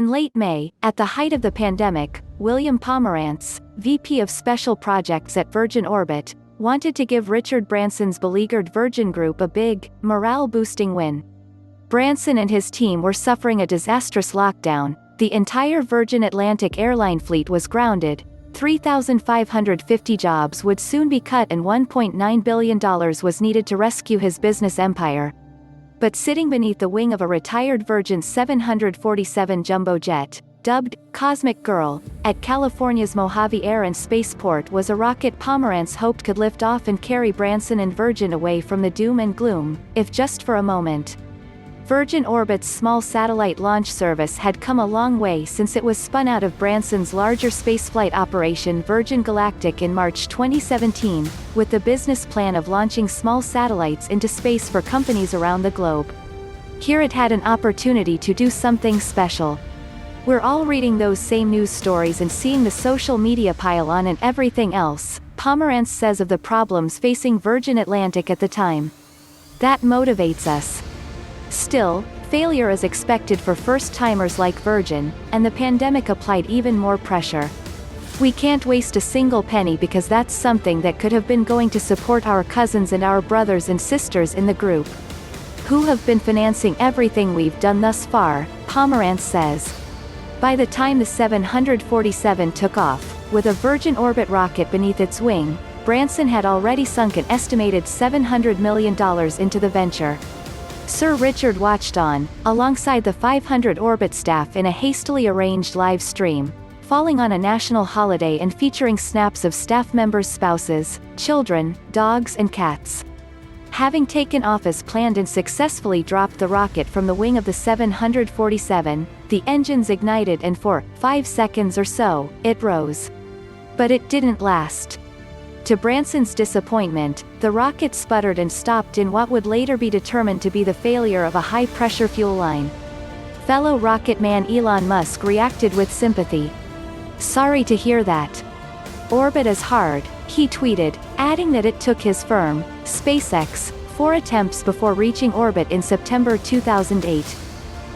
In late May, at the height of the pandemic, William Pomerantz, VP of Special Projects at Virgin Orbit, wanted to give Richard Branson's beleaguered Virgin Group a big, morale-boosting win. Branson and his team were suffering a disastrous lockdown. The entire Virgin Atlantic airline fleet was grounded, 3,550 jobs would soon be cut, and $1.9 billion was needed to rescue his business empire. But sitting beneath the wing of a retired Virgin 747 jumbo jet, dubbed Cosmic Girl, at California's Mojave Air and Spaceport was a rocket Pomerantz hoped could lift off and carry Branson and Virgin away from the doom and gloom, if just for a moment. Virgin Orbit's small satellite launch service had come a long way since it was spun out of Branson's larger spaceflight operation Virgin Galactic in March 2017, with the business plan of launching small satellites into space for companies around the globe. Here it had an opportunity to do something special. We're all reading those same news stories and seeing the social media pile on and everything else, Pomerantz says of the problems facing Virgin Atlantic at the time. That motivates us. Still, failure is expected for first-timers like Virgin, and the pandemic applied even more pressure. We can't waste a single penny because that's something that could have been going to support our cousins and our brothers and sisters in the group, who have been financing everything we've done thus far, Pomerantz says. By the time the 747 took off, with a Virgin Orbit rocket beneath its wing, Branson had already sunk an estimated $700 million into the venture. Sir Richard watched on, alongside the 500 Orbit staff in a hastily arranged live stream, falling on a national holiday and featuring snaps of staff members' spouses, children, dogs and cats. Having taken off as planned and successfully dropped the rocket from the wing of the 747, the engines ignited and for 5 seconds or so, it rose. But it didn't last. To Branson's disappointment, the rocket sputtered and stopped in what would later be determined to be the failure of a high-pressure fuel line. Fellow rocket man Elon Musk reacted with sympathy. "Sorry to hear that. Orbit is hard," he tweeted, adding that it took his firm, SpaceX, 4 attempts before reaching orbit in September 2008.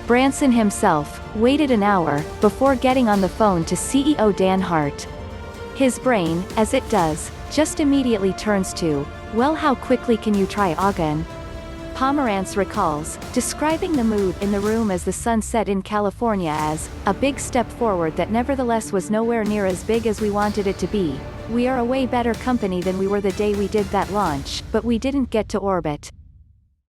Branson himself waited an hour before getting on the phone to CEO Dan Hart. His brain, as it does, just immediately turns to, "Well, how quickly can you try again?" Pomerantz recalls, describing the mood in the room as the sun set in California as a big step forward that nevertheless was nowhere near as big as we wanted it to be. "We are a way better company than we were the day we did that launch, but we didn't get to orbit.